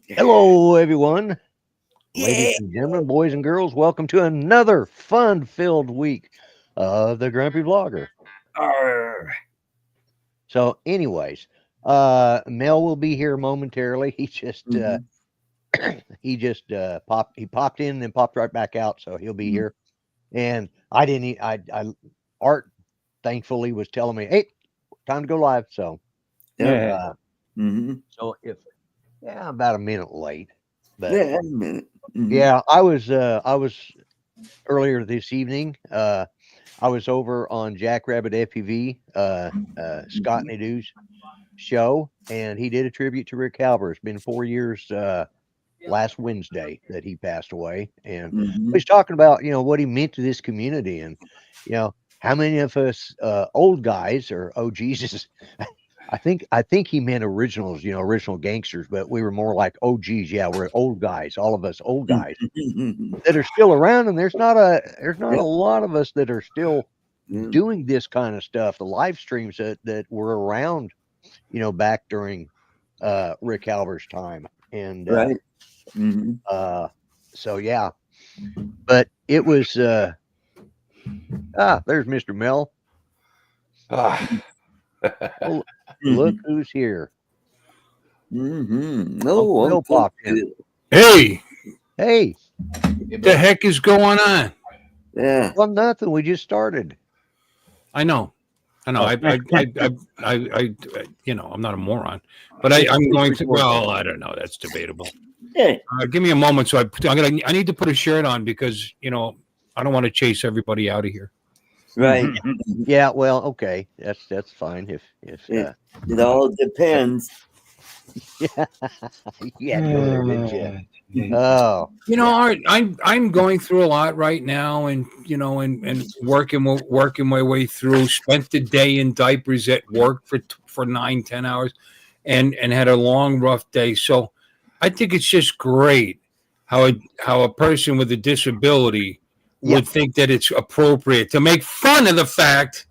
Hello, everyone. Ladies Yeah. and gentlemen, boys and girls, welcome to another fun-filled week of the Grumpy Vlogger. Arr. So, anyways, Mel will be here momentarily. Mhm. He popped in and popped right back out, so he'll be Mhm. here. And I didn't. Art thankfully was telling me, "Hey, time to go live." So, Yeah. Yeah. uh, Mhm. if about a minute late, but Yeah. A minute. Mhm. yeah, I was earlier this evening. I was over on Jackrabbit FPV, Scott Mhm. Nadeau's show, and he did a tribute to Rick Halver. It's been 4 years last Wednesday that he passed away, and Mhm. he's talking about what he meant to this community, and how many of us old guys or oh Jesus. I think he meant originals, original gangsters, but we were more like, oh geez, yeah, we're old guys, all of us old guys Mhm. that are still around, and there's not a Yep. lot of us that are still Yeah. doing this kind of stuff. The live streams that were around, back during Rick Halver's time, and Right. Mhm. uh, so yeah, but it was there's Mr. Mel. Ah. Oh, look Mhm. who's here. Mhm. Uncle Oh, Bill Uncle popped in. Bill. Hey, Hey, the heck is going on? Yeah. well, nothing. We just started. I know, I know. Oh, I'm not a moron, but it's I'm it's going to. recorded. Well, I don't know. That's debatable. Yeah. Give me a moment. So I need to put a shirt on because I don't want to chase everybody out of here. Right. Mhm. Yeah, well, okay, that's fine if It it all depends. yeah, you had to go there, didn't you? Mhm. Oh, yeah. Art, I'm going through a lot right now, and and working my way through. Spent the day in diapers at work for 9-10 hours, and had a long rough day. So, I think it's just great how a person with a disability Yeah. would think that it's appropriate to make fun of the fact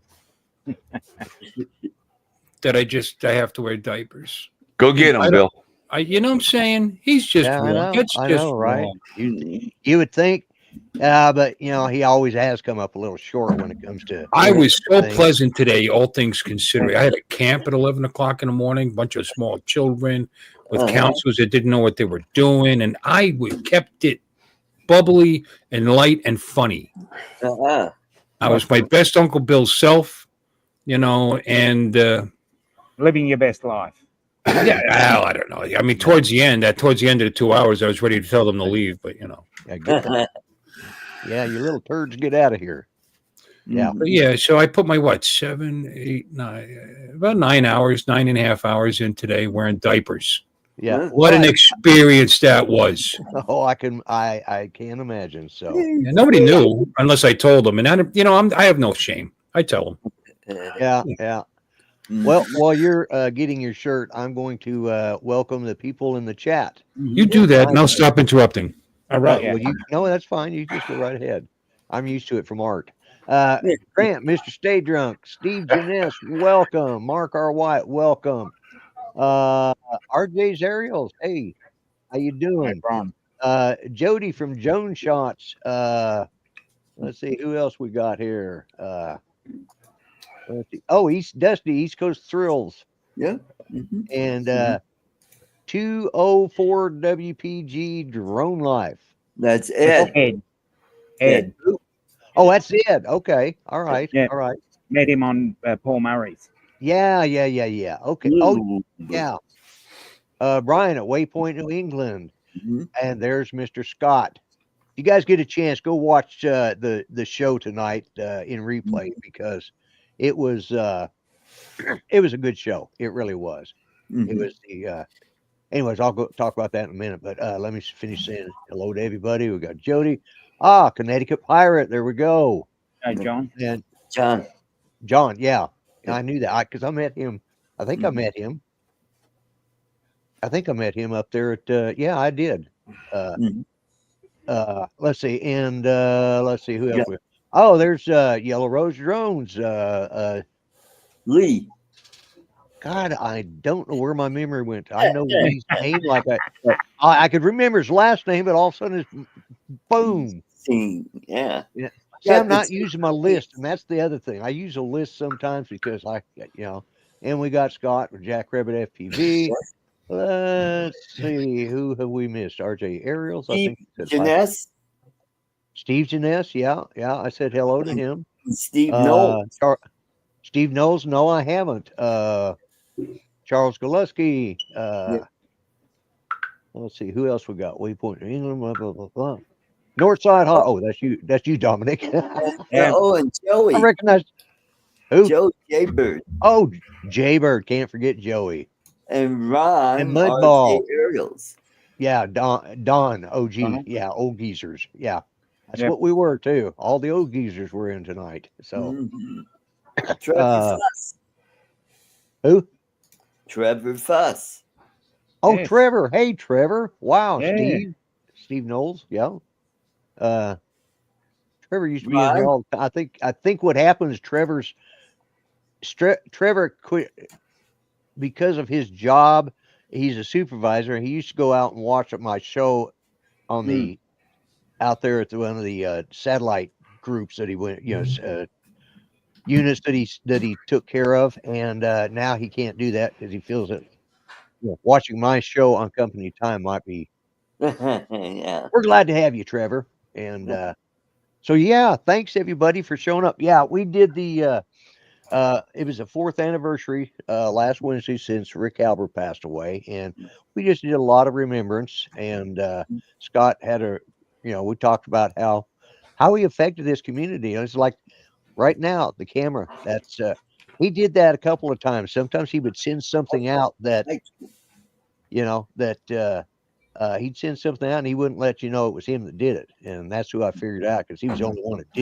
that I have to wear diapers. Go get him, I don't. Bill. You know what I'm saying? He's just Yeah, wrong. That's I just know, right? wrong. Mhm. You would think, but he always has come up a little short when it comes to I Yeah. was so things. pleasant today, all things considering. I had a camp at 11 o'clock in the morning, bunch of small children with Uh-huh. counselors that didn't know what they were doing. And kept it bubbly and light and funny. Uh-huh. I was my best Uncle Bill's self, and Living your best life. yeah, well, I don't know. I mean, Yeah, towards the end of the 2 hours, I was ready to tell them to leave, but yeah, yeah, you little turds, get out of here. Yeah, But Mhm. yeah, so I put my what, 7, 8, 9, about 9 hours, 9.5 hours in today wearing diapers. yeah. Huh? What Well, an experience that was. I can imagine. So Yeah, nobody knew unless I told them, and I have no shame. I tell them. yeah, yeah. Well, Mhm. while you're getting your shirt, I'm going to welcome the people in the chat. You Yeah. do that, and Nice. I'll stop interrupting. All right. Yeah. Well, no, that's fine. You just go right ahead. I'm used to it from Art. Yeah. Grant, Mr. Stay Drunk, Steve Janess, welcome. Mark R. White, welcome. Uh, RJ's Ariels, hey, how you No doing? problem. Jody from Jones Shots. Let's see who else we got here. Let's see. Oh, Dusty, East Coast Thrills, Yeah. Mhm. and Mhm. 204 WPG Drone Life. That's Oh, Ed. Ed. Ed. Ed. oh, that's it. Okay. All right. Yeah. All right. Met him on Paul Murray's. Yeah, yeah, yeah, yeah. Okay. Oh, Ooh. yeah. Bryan at Waypoint, New England, Mhm. and there's Mr. Scott. You guys get a chance, go watch the show tonight in replay because it was it was a good show. It really was. It Mhm. was the anyways. I'll go talk about that in a minute, but let me finish saying hello to everybody. We got Jody, Connecticut Pirate. There we go, John. and John. John. Yeah, I knew that because I met him. I think I Mhm. met him. I think I met him up there at yeah, I did. Uh Mhm. let's see, and let's see who else Yeah. we oh, there's Yellow Rose Drones. Lee. God, I don't know where my memory went. I know Lee's name like I could remember his last name, but all of a sudden it's boom. Yeah. Yeah. See, Got I'm the not using my list, and that's the other thing. I use a list sometimes because and we got Scott with Jackrabbit FPV. Let's see, who have we missed? RJ Ariels, I Steve think. Jeunesse, Steve Jeunesse, yeah. I said hello to him. Steve Knowles. Steve Knowles, no, I haven't. Charles Gillespie. Yeah. Let's see, who else we got? Waypoint England, blah, blah, blah, blah. Northside Hot. Oh, that's you. That's you, Dominic. Yeah. And Joey. I recognize who? Joe Jaybird. Oh, Jaybird. Can't forget Joey. And Ron And RJ Mudball. Ariels. Yeah, Don, OG. Uh-huh. Yeah, old geezers. Yeah. That's Yep. what we were too. All the old geezers were in tonight. So Trevor Fuss. who? Trevor Fuss. Oh, Yes. Trevor. Hey, Trevor. Wow, Yeah. Steve Knowles. Yeah. Trevor used to be in Ron? here all the time. I think what happened is Trevor quit because of his job. He's a supervisor. He used to go out and watch my show on the out there at one of the satellite groups that he went, units that he took care of, and now he can't do that because he feels that watching my show on company time might be. Yeah. We're glad to have you, Trevor, and so yeah, thanks everybody for showing up. Yeah, we did the. It was the 4th anniversary last Wednesday since Rick Albert passed away, and we just did a lot of remembrance. And Scott had we talked about how he affected this community. And it's like right now the camera. That's he did that a couple of times. Sometimes he would send something out that he'd send something out and he wouldn't let you know it was him that did it, and that's who I figured out because he was the only one that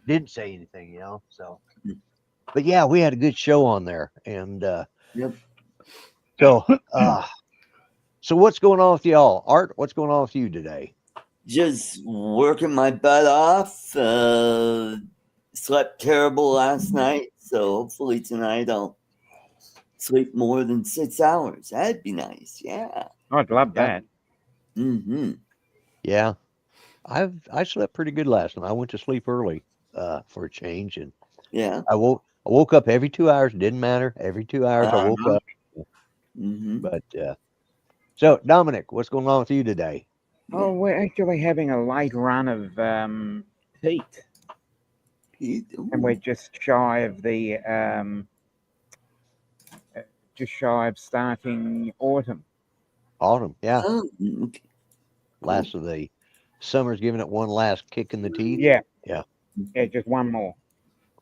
didn't say anything. So. But yeah, we had a good show on there, and Yep. so what's going on with y'all? Art, what's going on with you today? Just working my butt off. Slept terrible last night, so hopefully tonight I'll sleep more than 6 hours. That'd be nice. Yeah. I'd love that. Mm-hmm. Yeah, I slept pretty good last night. I went to sleep early for a change, and Yeah. I woke up every 2 hours. Didn't matter. Every 2 hours I woke up. Mm-hmm. But so Dominic, what's going on with you today? Oh, we're actually having a late run of heat, and we're just shy of the starting autumn. Autumn, yeah. Oh, okay. Last of the summer's giving it one last kick in the teeth. Yeah, Yeah. just one more.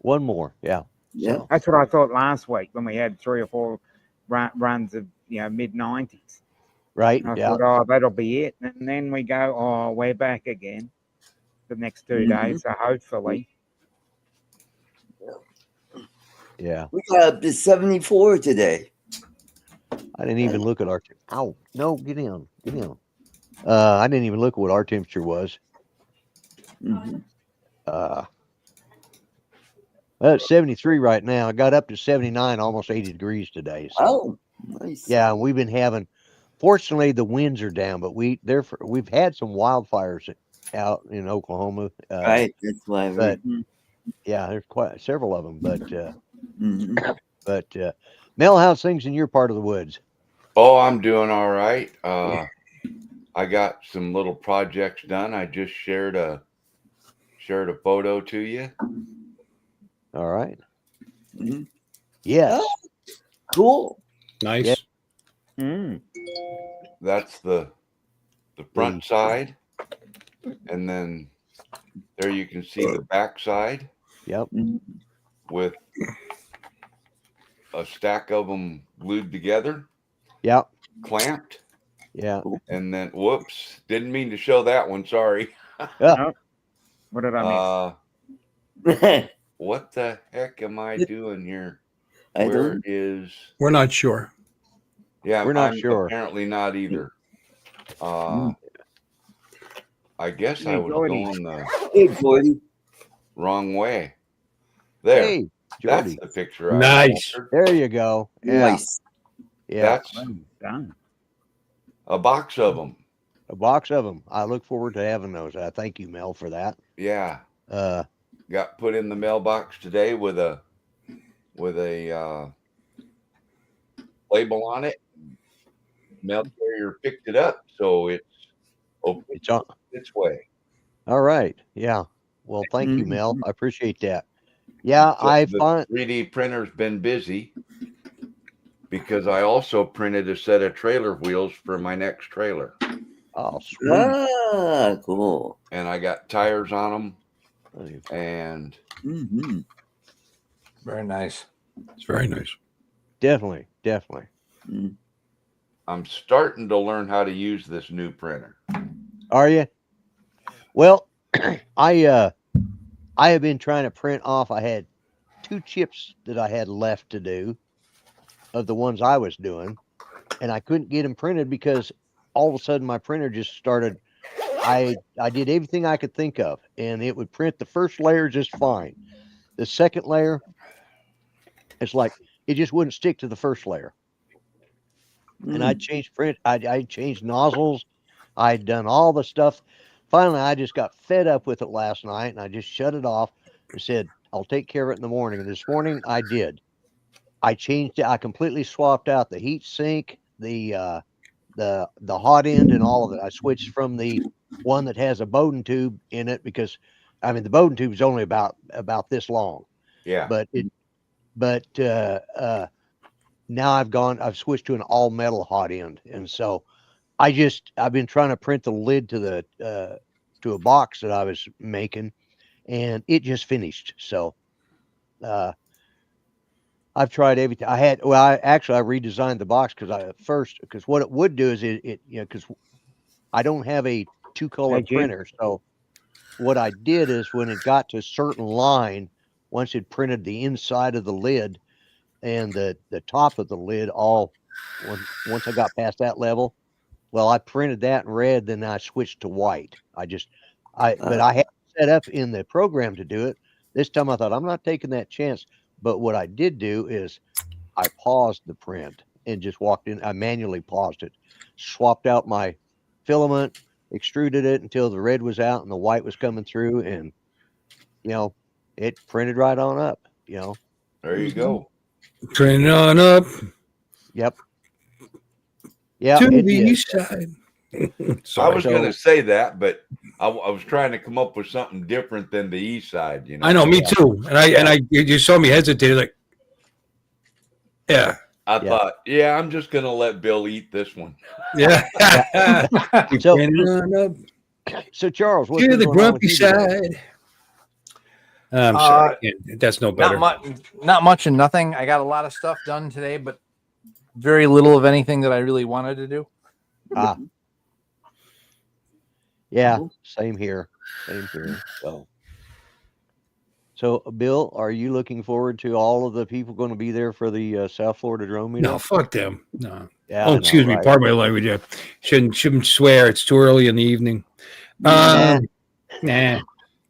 One more, yeah. Yeah. So, That's what I thought last week when we had 3 or 4 runs of mid-90s. right, I yeah. thought, oh, that'll be it, and then we go, oh, we're back again the next 2 days. So hopefully, Yeah. We got up to 74 today. I didn't even look at our. Ow! No, get in. I didn't even look at what our temperature was. Mm-hmm. Well, it's 73 right now. I got up to 79, almost 80 degrees today. So, Oh, nice. yeah, we've been having. Fortunately, the winds are down, but we've had some wildfires out in Oklahoma. Right. That's why. But yeah, there's quite several of them. But Mel, how's things in your part of the woods? Oh, I'm doing all right. I got some little projects done. I just shared a photo to you. All right. Mm-hmm. Yes. Oh, cool. Nice. mm. That's the front side, and then there you can see the back side. Yep. With a stack of them glued together. Yep. Clamped. Yeah. And then, whoops, didn't mean to show that one. Sorry. Oh, what did I miss? What the heck am I doing here? I Where don't. is? We're not sure. Yeah, We're not I'm sure. Apparently not either. I guess I was Gordy. going the Hey, Gordy. wrong way. There. Hey. That's Jordy. the picture. I Nice. altered. There you go. Yeah. Nice. Yeah. That's Well done. a box of them. A box of them. I look forward to having those. Thank you, Mel, for that. Yeah. Uh, Got put in the mailbox today with a label on it. Mail carrier picked it up, so it's open it's on. its way. All right. Yeah. Well, thank you, Mel. Mhm. I appreciate that. Yeah, So I the find 3D printer's been busy because I also printed a set of trailer wheels for my next trailer, oh sweet. Ah, cool. and I got tires on them, and Mm-hmm. Very nice. It's very nice. Definitely. I'm starting to learn how to use this new printer. Are you? Well, I have been trying to print off. I had 2 chips that I had left to do of the ones I was doing, and I couldn't get them printed because all of a sudden my printer just started. I did everything I could think of, and it would print the first layer just fine. The second layer, it's like it just wouldn't stick to the first layer. And I changed print. I changed nozzles. I'd done all the stuff. Finally, I just got fed up with it last night, and I just shut it off and said, "I'll take care of it in the morning." And this morning, I did. I changed it. I completely swapped out the heat sink, the hot end, and all of it. I switched from the one that has a Bowden tube in it because, I mean, the Bowden tube is only about this long. Yeah. But now I've switched to an all metal hot end, and so I've been trying to print the lid to a box that I was making, and it just finished. So I've tried everything. I redesigned the box because what it would do is it because I don't have a 2-color Hey, Jim. printer. So what I did is when it got to a certain line, once it printed the inside of the lid and the top of the lid once I got past that level, well, I printed that in red, then I switched to white. But I had set up in the program to do it. This time I thought I'm not taking that chance. But what I did do is I paused the print and just walked in. I manually paused it, swapped out my filament, extruded it until the red was out and the white was coming through, and it printed right on up. There you go. Turn it on up Yep. Yeah. to it the did. east side. I Sorry. was going to say that, but I was trying to come up with something different than the east side. I know, me too. And you saw me hesitate, like, yeah. I thought, I'm just going to let Bill eat this one. Yeah. So- Turn it on up So Charles, what's to been the going on with grumpy you today? side. I'm sorry. That's no better. Not much and nothing. I got a lot of stuff done today, but very little of anything that I really wanted to do. Yeah, same here. So, Bill, are you looking forward to all of the people going to be there for the South Florida drone meetup? No, fuck them. No. Yeah, Oh, excuse me. right? Pardon my language. Yeah. Shouldn't swear. It's too early in the evening. Nah. Nah.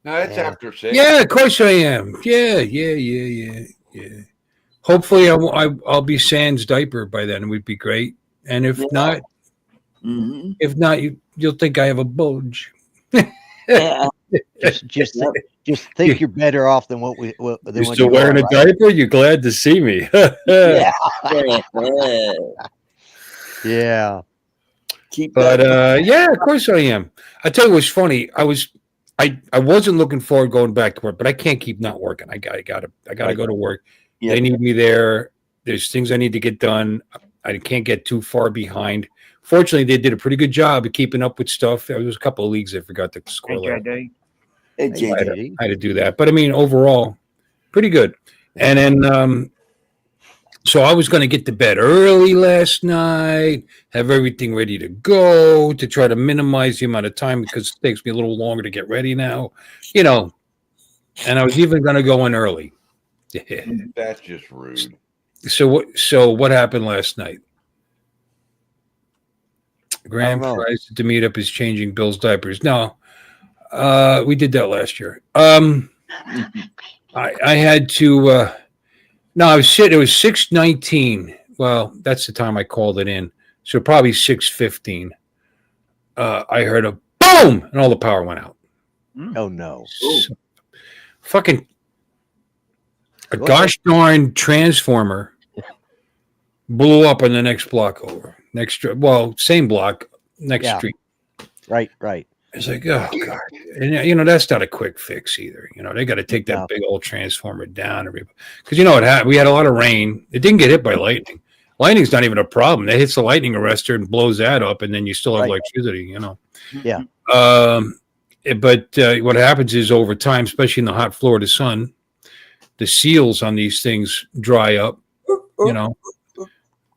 No, it's after 6. Yeah, of course I am. Yeah. Hopefully, I'll be sans diaper by then. It would be great. And if not, you'll think I have a bulge. Yeah. Just think you're better off than what You're than still wearing a diaper? You're glad to see me. Yeah. Keep But that. yeah, of course I am. I tell you what's funny. I wasn't looking forward to going back to work, but I can't keep not working. I gotta go to work. Yeah. They need me there. There's things I need to get done. I can't get too far behind. Fortunately, they did a pretty good job of keeping up with stuff. There was a couple of leagues I forgot to Hey, score. JD. Hey, I JJ. had to do that, but I mean, overall, pretty good. And then, so I was going to get to bed early last night, have everything ready to go to try to minimize the amount of time because it takes me a little longer to get ready now, and I was even going to go in early. That's just rude. So what happened last night? Grand I don't know. prize to meet up is changing Bill's diapers. No, we did that last year. I had to No, I was sitting. It was 6:19. Well, that's the time I called it in. So probably 6:15. I heard a boom, and all the power went out. Oh no. So, fucking a Well, gosh darn transformer blew up on the next block over. Same block, next Yeah. street. Right. It's like, oh God. And that's not a quick fix either. They got to take that No. big old transformer down. Because what happened? We had a lot of rain. It didn't get hit by lightning. Lightning's not even a problem. It hits the lightning arrestor and blows that up, and then you still have Right. electricity, Yeah. But what happens is over time, especially in the hot Florida sun, the seals on these things dry up,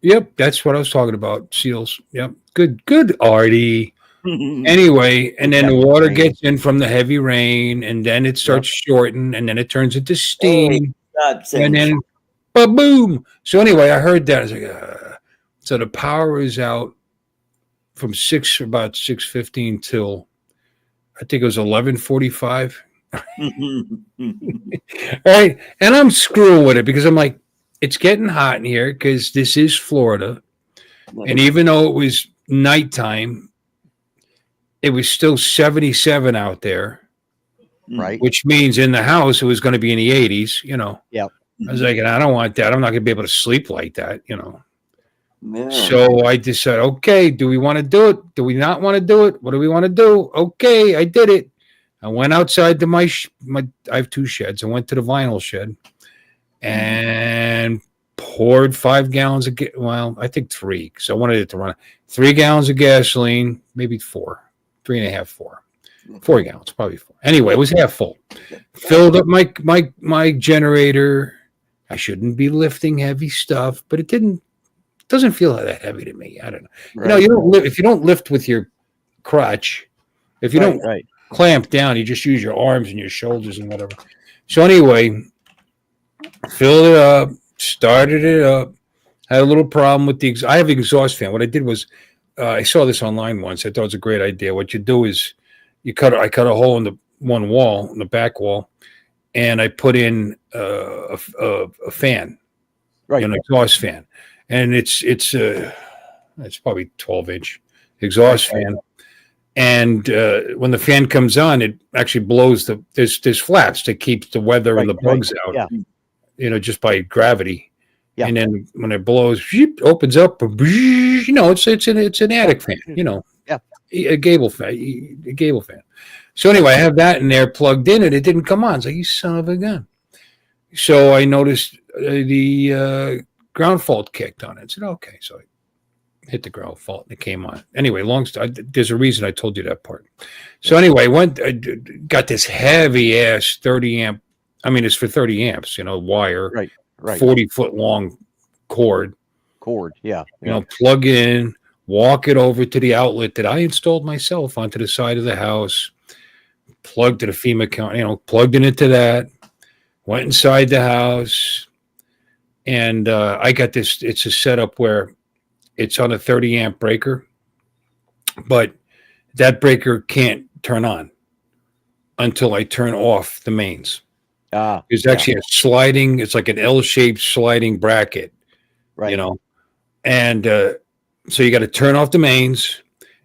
Yep, that's what I was talking about. Seals. Yep. Good, Artie. Anyway, and then the water gets in from the heavy rain, and then it starts shorting, and then it turns into steam, and then boom. So anyway, I heard that. I was like, so the power is out from about 6:15 till I think it was 11:45. Right, and I'm screwing with it because I'm like, it's getting hot in here because this is Florida, and even though it was nighttime, it was still 77 out there, Right. which means in the house it was going to be in the 80s. Yep. I was like, I don't want that. I'm not going to be able to sleep like that. Yeah. So I decided, okay, do we want to do it? Do we not want to do it? What do we want to do? Okay, I did it. I went outside to my I have 2 sheds. I went to the vinyl shed and poured 5 gallons of I think 3 because I wanted it to run 3 gallons of gasoline, maybe 4, 3.5, 4 gallons, probably 4. Anyway, it was half full. Filled up my generator. I shouldn't be lifting heavy stuff, but it doesn't feel that heavy to me. I don't know. Right. You don't lift if you don't lift with your crutch. If you don't clamp down, you just use your arms and your shoulders and whatever. So anyway, filled it up, started it up. Had a little problem with I have an exhaust fan. What I did was, I saw this online once. I thought it was a great idea. What you do is I cut a hole in the one wall, in the back wall, and I put in a fan, an exhaust fan, and it's probably 12-inch exhaust fan. And when the fan comes on, it actually blows there's flaps that keep the weather and the bugs out. Yeah. Just by gravity. Yeah. And then when it blows, opens up. It's an attic fan. A gable fan. So anyway, I have that in there plugged in, and it didn't come on. It's like, you son of a gun. So I noticed the ground fault kicked on it. I said, okay. So I hit the ground fault, and it came on. Anyway, there's a reason I told you that part. So anyway, I got this heavy ass 30 amp. I mean, it's for 30 amps, wire, Right. 40-foot long cord. Yeah. Plug in, walk it over to the outlet that I installed myself onto the side of the house, plugged to the FEMA account, plugged it into that, went inside the house, and I got this. It's a setup where it's on a 30 amp breaker, but that breaker can't turn on until I turn off the mains. It's actually a sliding, it's like an L-shaped sliding bracket, Right. And so you got to turn off the mains.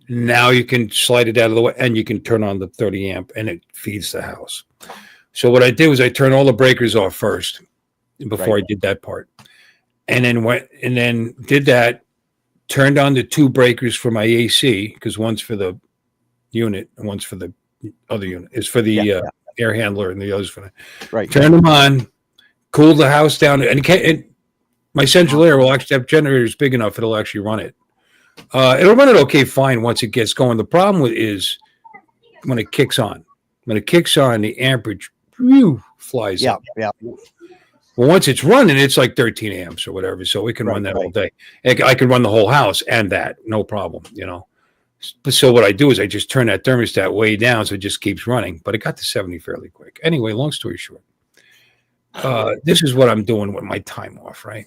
Now you can slide it out of the way, and you can turn on the 30 amp, and it feeds the house. So what I did was I turned all the breakers off first before I did that part, and then did that. Turned on the 2 breakers for my AC because one's for the unit and one's for the other unit. It's for the air handler, and the other's for the Turned them on, cooled the house down, and my central air will actually have generators big enough it'll actually run it. It'll run it okay, fine once it gets going. The problem is when it kicks on. When it kicks on, the amperage flies up. Yeah. Well, once it's running, it's like 13 amps or whatever, so we can run that all day. I can run the whole house and that, no problem, So what I do is I just turn that thermostat way down so it just keeps running. But it got to 70 fairly quick. Anyway, long story short, this is what I'm doing with my time off, right?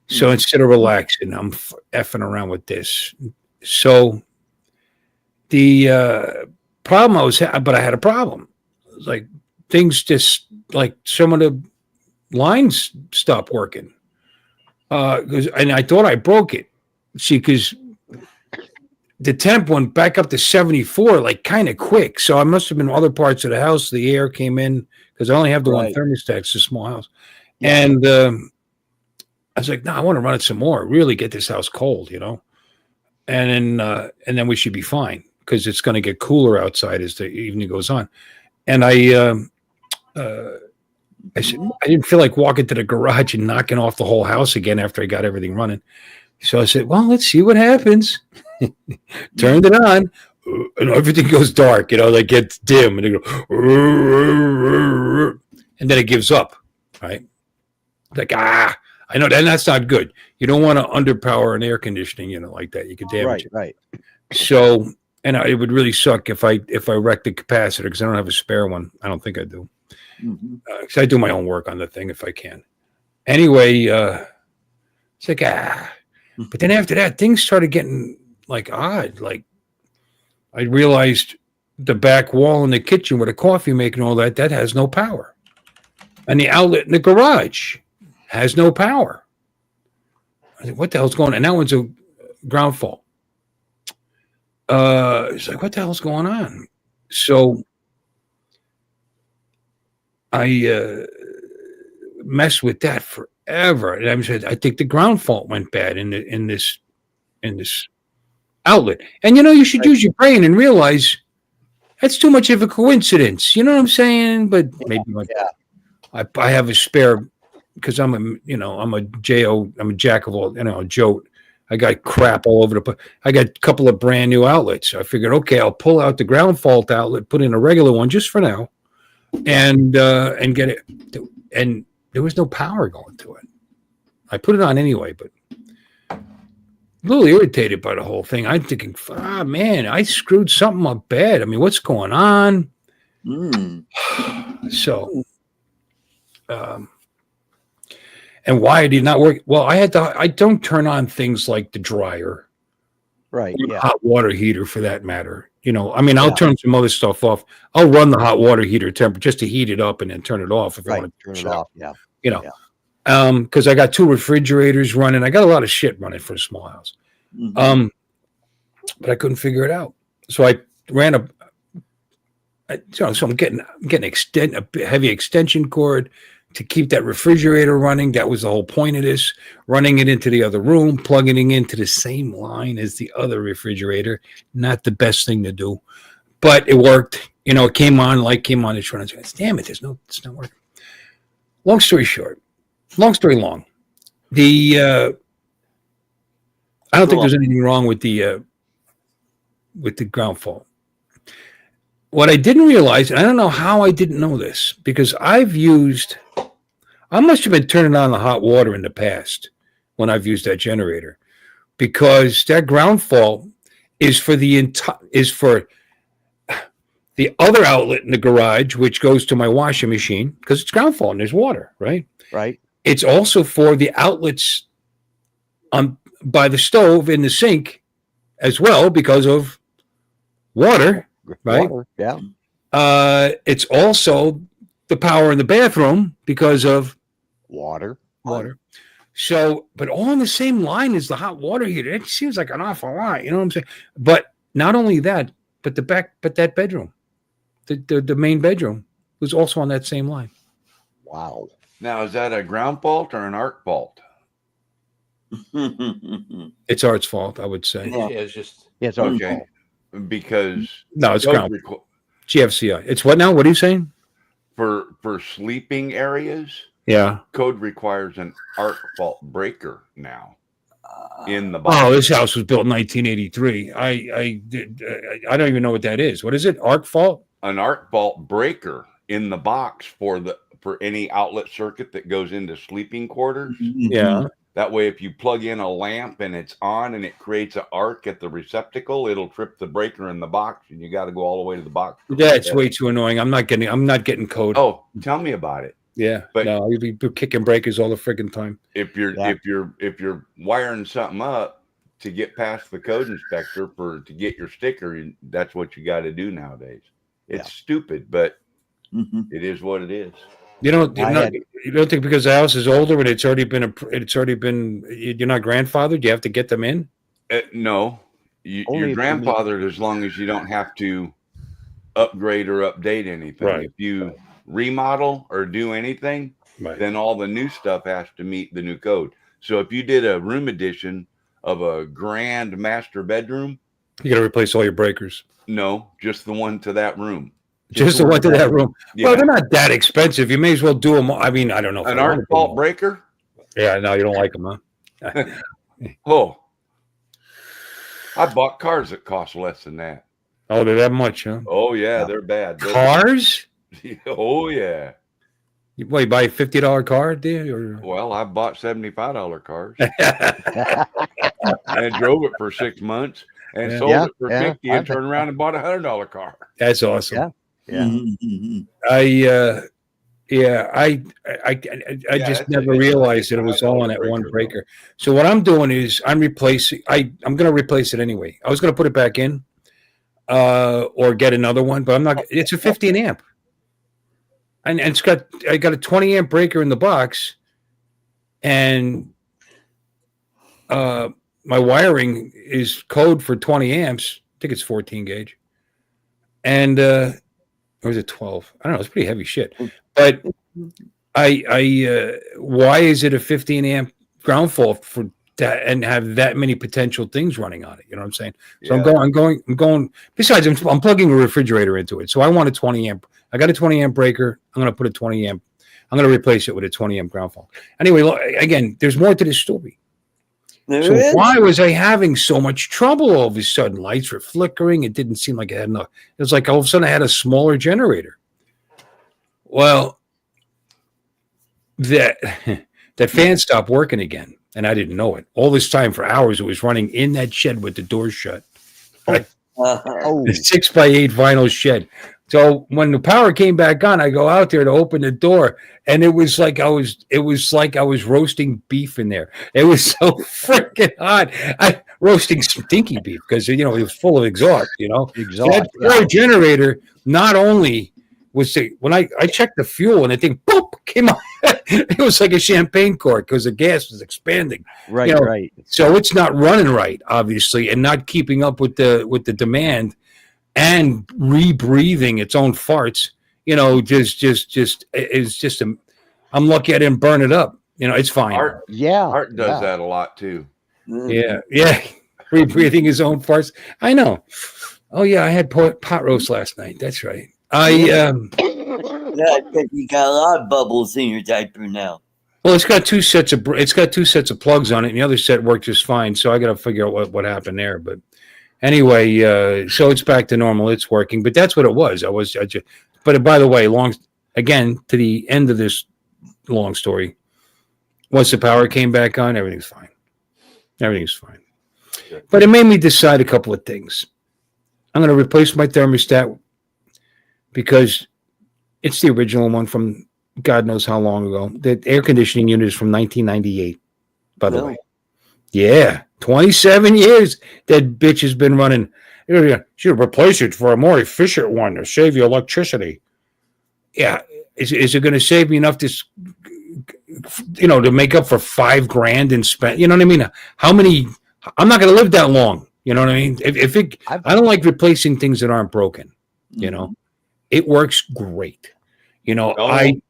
So instead of relaxing, I'm effing around with this. So the problem but I had a problem. It was like things just like some of the lines stopped working. And I thought I broke it. See, because the temp went back up to 74, like kind of quick. So I must have been other parts of the house. The air came in because I only have the one thermostat. It's a small house. Yeah. And I was like, no, I want to run it some more. Really get this house cold, And then we should be fine because it's going to get cooler outside as the evening goes on. And I said, I didn't feel like walking to the garage and knocking off the whole house again after I got everything running. So I said, well, let's see what happens. Turned it on, and everything goes dark, like gets dim, and it goes, and then it gives up, right? Like, I know that's not good. You don't want to underpower an air conditioning, like that. You could damage it. Right. So, and it would really suck if I wrecked the capacitor because I don't have a spare one. I don't think I do. Because I do my own work on the thing if I can. Anyway, it's like, But then after that, things started getting like odd. Like I realized the back wall in the kitchen with a coffee maker and all that has no power. And the outlet in the garage has no power. I said, what the hell's going on? And that one's a ground fault. It's like, what the hell's going on? So I messed with that forever. And I said, I think the ground fault went bad in this outlet. And you should use your brain and realize that's too much of a coincidence. You know what I'm saying? But maybe I have a spare because I'm a jack of all, jolt. I got crap all over the place. I got a couple of brand new outlets. I figured, okay, I'll pull out the ground fault outlet, put in a regular one just for now, and get it. And there was no power going to it. I put it on anyway, but a little irritated by the whole thing. I'm thinking, man, I screwed something up bad. I mean, what's going on? So, and why did it not work? Well, I don't turn on things like the dryer, right? Yeah. Hot water heater for that matter. I'll turn some other stuff off. I'll run the hot water heater temperature just to heat it up and then turn it off if I want to turn it off. Yeah. Because I got 2 refrigerators running. I got a lot of shit running for a small house. But I couldn't figure it out. So I ran so I'm getting a heavy extension cord to keep that refrigerator running. That was the whole point of this. Running it into the other room, plugging it into the same line as the other refrigerator. Not the best thing to do, but it worked. It came on, it's running. Damn it, it's not working. Long story short, long story long. I don't think there's anything wrong with the ground fault. What I didn't realize, and I don't know how I didn't know this, because I must have been turning on the hot water in the past when I've used that generator, because that ground fault is for the other outlet in the garage, which goes to my washing machine, because it's ground fault and there's water, right? Right. It's also for the outlets by the stove in the sink as well, because of water. Right. Water, yeah. It's also the power in the bathroom because of water. So, but all on the same line as the hot water heater. It seems like an awful lot. You know what I'm saying? But not only that, but that bedroom, the main bedroom was also on that same line. Wow. Now, is that a ground fault or an arc fault? It's Art's fault, I would say. Yeah, it's Art's fault. Because no, it's ground. GFCI. It's what now? What are you saying? For sleeping areas, code requires an arc fault breaker now in the box. Oh, this house was built in 1983. I don't even know what that is. What is it? Arc fault? An arc fault breaker in the box for any outlet circuit that goes into sleeping quarters. Yeah. That way, if you plug in a lamp and it's on and it creates an arc at the receptacle, it'll trip the breaker in the box, and you got to go all the way to the box. That's way too annoying. I'm not getting code. Oh, tell me about it. Yeah, but no, you'd be kicking breakers all the friggin' time. If you're wiring something up to get past the code inspector to get your sticker, that's what you got to do nowadays. It's stupid, but it is what it is. You don't. I had You don't think because the house is older and it's already been. You're not grandfathered. You have to get them in. No, Only you're if you meet- grandfathered as long as you don't have to upgrade or update anything. Right. If you remodel or do anything, Right. then all the new stuff has to meet the new code. So if you did a room addition of a grand master bedroom, You got to replace all your breakers. no, just the one to that room. Just the one to that room. Yeah. Well, they're not that expensive. You may as well do them. I mean, I don't know. If An I wanna arc do them fault all. breaker? Yeah, no, you don't like them, huh? Oh, I bought cars that cost less than that. Oh, they're that much, huh? Oh yeah, they're bad. Cars? Oh yeah. You buy a $50 car, do you? Or... Well, I bought $75 cars and drove it for 6 months and sold it for 50 and turned around and bought a $100 car. That's awesome. Yeah. I just never realized that it was all on that one breaker. So what I'm doing is I'm replacing. I'm going to replace it anyway. I was going to put it back in, or get another one, but I'm not. It's a 15 amp, and I got a 20 amp breaker in the box, and my wiring is code for 20 amps. I think it's 14 gauge, and or is it 12? I don't know. It's pretty heavy shit. But why is it a 15 amp ground fault for that and have that many potential things running on it? You know what I'm saying? So Yeah. I'm going. Besides, I'm plugging a refrigerator into it. So I want a 20 amp. I got a 20 amp breaker. I'm going to put a 20 amp. I'm going to replace it with a 20 amp ground fault. Anyway, again, there's more to this story. So why was I having so much trouble all of a sudden? Lights were flickering. It didn't seem like I had enough. It was like all of a sudden I had a smaller generator. Well, that fan stopped working again, and I didn't know it. All this time for hours, it was running in that shed with the door shut. Right? Oh, The 6x8 vinyl shed. So when the power came back on, I go out there to open the door, and it was like I was roasting beef in there. It was so freaking hot. Roasting stinky beef because it was full of exhaust. exhaust. So that poor generator not only was when I checked the fuel and the thing boop came out. It was like a champagne cork because the gas was expanding. Right, right. So it's not running right, obviously, and not keeping up with the demand. And rebreathing its own farts, I'm lucky I didn't burn it up. It's fine. Art does that a lot too. Yeah. Rebreathing his own farts. I know. Oh yeah, I had pot roast last night. That's right. Yeah, you got a lot of bubbles in your diaper now. Well, it's got two sets of plugs on it, and the other set worked just fine. So I got to figure out what happened there, but. Anyway, so it's back to normal. It's working, but that's what it was. But by the way, to the end of this long story, once the power came back on, everything's fine. Everything's fine. But it made me decide a couple of things. I'm going to replace my thermostat because it's the original one from God knows how long ago. The air conditioning unit is from 1998, by the way. Yeah, 27 years that bitch has been running. Should replace it for a more efficient one to save you electricity. Yeah, is it going to save me enough to make up for $5,000 and spend? You know what I mean? How many? I'm not going to live that long. You know what I mean? I don't like replacing things that aren't broken. It works great. I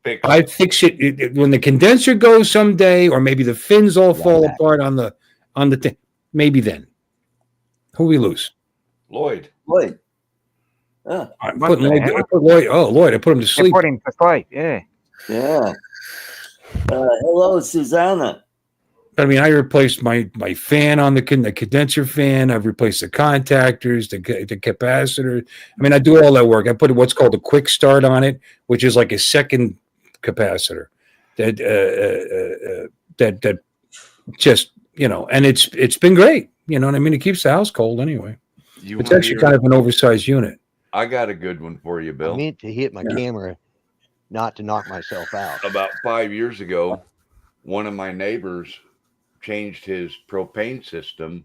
fix it when the condenser goes someday, or maybe the fins all fall apart on the thing. Maybe then. Who we lose? Lloyd. I put Lloyd. I put him to sleep. Put him to sleep. Yeah. Yeah. Hello, Susanna. I mean, I replaced my fan on the condenser fan. I've replaced the contactors, the capacitor. I mean, I do all that work. I put what's called a quick start on it, which is like a second capacitor that just and it's been great. You know what I mean? It keeps the house cold anyway. It's actually kind of an oversized unit. I got a good one for you, Bill. I meant to hit my camera, not to knock myself out. About 5 years ago, one of my neighbors changed his propane system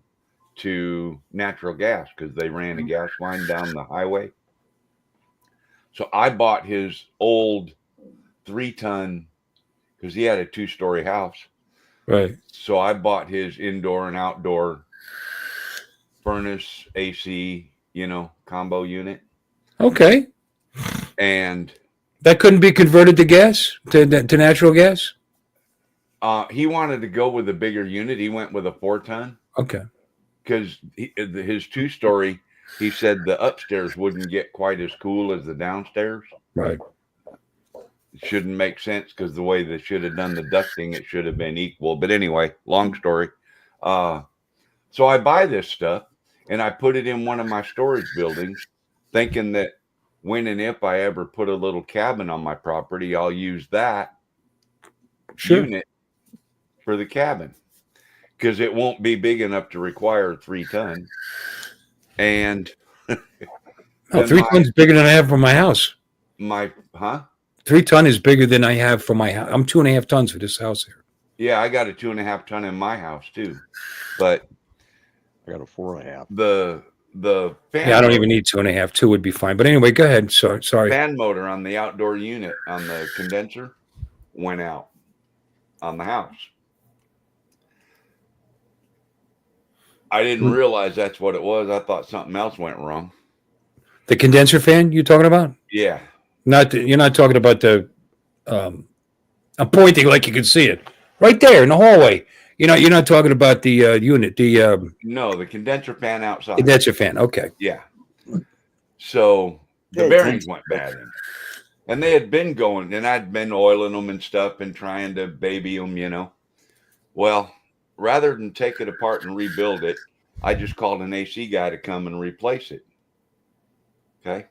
to natural gas because they ran a gas line down the highway. So I bought his old 3-ton, because he had a 2-story house. Right. So I bought his indoor and outdoor furnace, AC, combo unit. Okay. And that couldn't be converted to gas, to natural gas? He wanted to go with a bigger unit. He went with a 4-ton. Okay. Because his 2-story, he said the upstairs wouldn't get quite as cool as the downstairs. Right. It shouldn't make sense because the way they should have done the ducting, it should have been equal. But anyway, long story. So I buy this stuff and I put it in one of my storage buildings, thinking that when and if I ever put a little cabin on my property, I'll use that unit for the cabin, because it won't be big enough to require 3-ton. And 3 tons is bigger than I have for my house. 3 ton is bigger than I have for my house. I'm 2.5 tons for this house here. Yeah, I got a 2.5 ton in my house too, but I got a 4.5. The fan. Yeah, I don't even need 2.5. 2 would be fine. But anyway, go ahead. Sorry. Fan motor on the outdoor unit on the condenser went out on the house. I didn't realize that's what it was. I thought something else went wrong. The condenser fan you talking about? Yeah. You're not talking about the. I'm pointing like you can see it right there in the hallway. You're not talking about the unit. No, the condenser fan outside. Condenser fan. Okay. Yeah. So the bearings went bad in it. And they had been going, and I'd been oiling them and stuff and trying to baby them, Well, rather than take it apart and rebuild it, I just called an AC guy to come and replace it. Okay.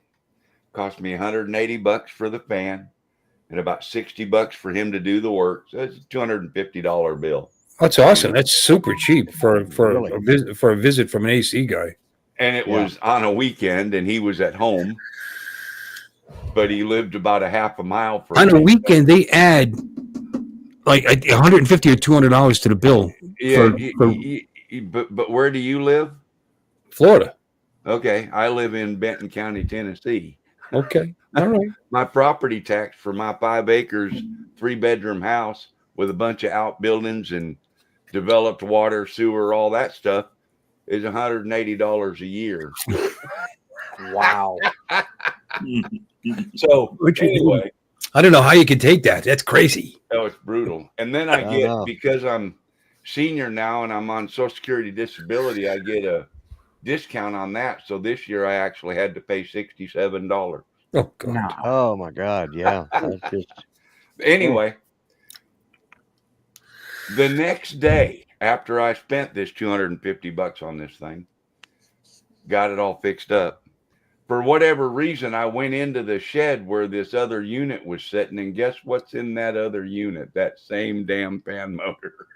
Cost me $180 for the fan and about $60 for him to do the work. So it's a $250 bill. That's awesome. That's super cheap for a visit from an AC guy. And it was on a weekend, and he was at home, but he lived about a half a mile from. On a weekend, they add like $150 or $200 to the bill. Yeah, but where do you live? Florida. Okay, I live in Benton County, Tennessee. Okay, all right. My property tax for my 5 acres, 3-bedroom house with a bunch of outbuildings and developed water, sewer, all that stuff is $180 a year. Wow. So anyway, I don't know how you can take that. That's crazy. Oh, it's brutal. And then I get, because I'm senior now and I'm on Social Security disability, I get a discount on that. So this year I actually had to pay $67. Oh God. Oh my God. Yeah. That's just... Anyway, the next day after I spent this $250 on this thing, got it all fixed up. For whatever reason, I went into the shed where this other unit was sitting, and guess what's in that other unit? That same damn fan motor.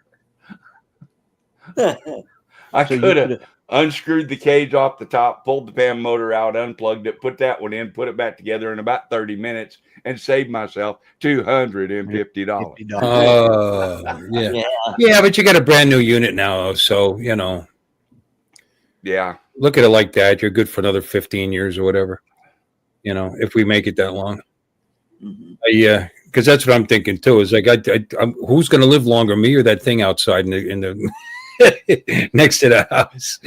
I could have unscrewed the cage off the top, pulled the fan motor out, unplugged it, put that one in, put it back together in about 30 minutes, and saved myself $250. Yeah, but you got a brand new unit now, so Yeah. Look at it like that. You're good for another 15 years or whatever. If we make it that long. Yeah, because that's what I'm thinking too. Is like, I'm who's going to live longer, me or that thing outside in the next to the house?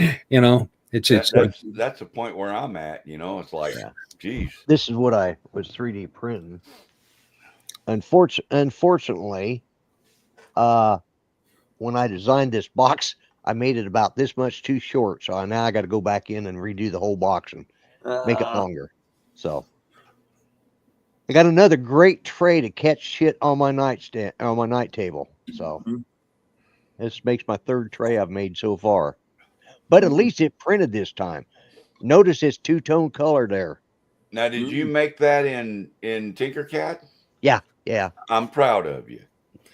That's a point where I'm at. It's like, geez. This is what I was 3D printing. Unfortunately, when I designed this box, I made it about this much too short. So now I got to go back in and redo the whole box and make it longer. So I got another great tray to catch shit on my nightstand, on my night table. So this makes my 3rd tray I've made so far. But at least it printed this time. Notice it's 2-tone color there. Now, did you make that in Tinkercad? Yeah. I'm proud of you.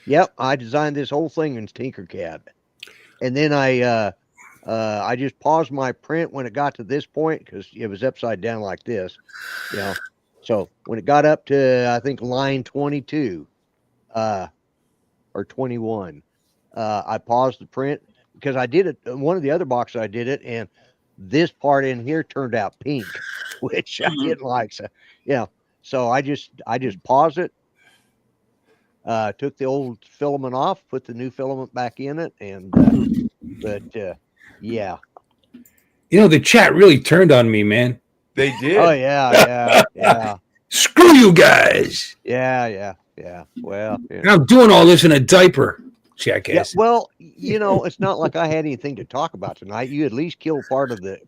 Yep, I designed this whole thing in Tinkercad. And then I just paused my print when it got to this point because it was upside down like this, So when it got up to, I think, line 22 or 21, I paused the print because I did it. One of the other boxes I did it, and this part in here turned out pink, which I didn't like. So so I just paused it, Took the old filament off, put the new filament back in it, and yeah. You know, the chat really turned on me, man. They did. Oh yeah. Screw you guys. Yeah. Well, And I'm doing all this in a diaper, jackass. yeah. Well, it's not like I had anything to talk about tonight. You at least killed part of the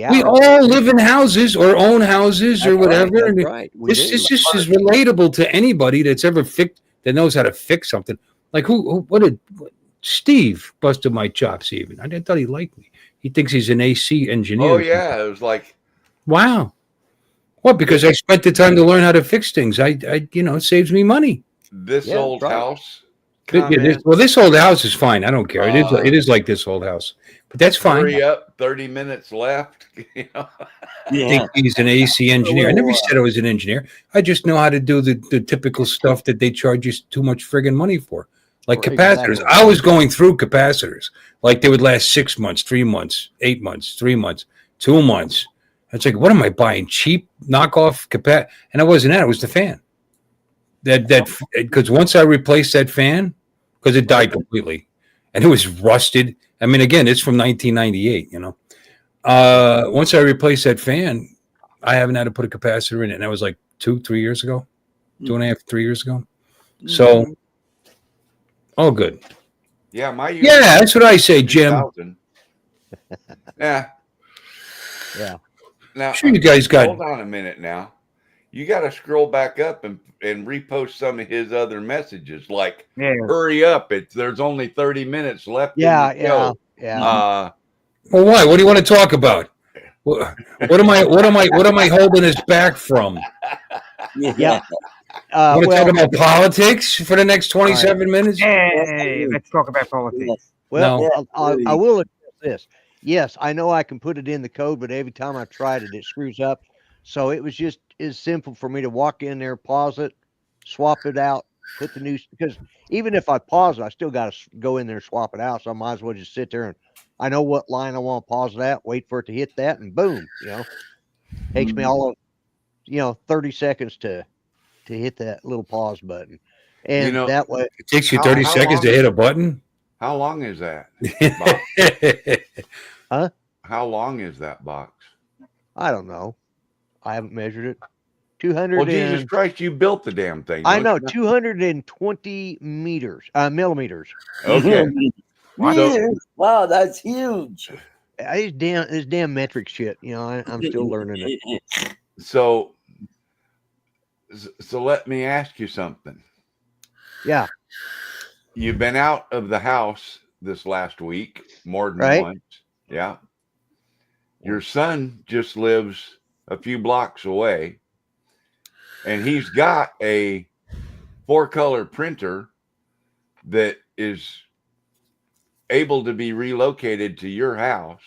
hour. We all live in houses or own houses or whatever. That's right. This just is relatable to anybody that's ever that knows how to fix something. Like Steve busted my chops even. I thought he liked me. He thinks he's an AC engineer. Oh yeah, it was like, wow. What? Because I spent the time to learn how to fix things. It saves me money. This old house. This old house is fine. I don't care. It is like this old house, but that's fine. Hurry up! 30 minutes left. I think he's an AC engineer. I never said I was an engineer. I just know how to do the typical stuff that they charge you too much friggin' money for, like capacitors. Exactly. I was going through capacitors like they would last 6 months, 3 months, 8 months, 3 months, 2 months. It's like, what am I buying? Cheap knockoff capacitor? And I wasn't that. It was the fan. Because once I replaced that fan, because it died completely, and it was rusted. I mean, again, it's from 1998. Once I replaced that fan, I haven't had to put a capacitor in it, and that was like 2-3 years ago, 2.5, 3 years ago. So, all good. Yeah, that's what I say, Jim. Yeah. Now, sure, you guys got. Hold on a minute now. You got to scroll back up and repost some of his other messages, like "Hurry up! There's only 30 minutes left." Yeah. Well, why? What do you want to talk about? What am I holding us back from? Yeah. Want to talk about politics for the next 27 minutes? Hey, let's talk about politics. Well, no. I will address this. Yes, I know I can put it in the code, but every time I've tried it, it screws up. So it was just as simple for me to walk in there, pause it, swap it out, put the new, because even if I pause it, I still got to go in there and swap it out. So I might as well just sit there and I know what line I want to pause it at, wait for it to hit that, and boom, takes me all of, 30 seconds to hit that little pause button. And that way it takes you 30 seconds to hit a button. How long is that? Huh? How long is that box? I don't know. I haven't measured it. 200. Well, Jesus Christ, you built the damn thing. I know, 220 millimeters. Okay. Wow, that's huge. This damn metric shit. I'm still learning it. So let me ask you something. Yeah. You've been out of the house this last week more than once. Yeah. Your son just lives a few blocks away, and he's got a 4-color printer that is able to be relocated to your house,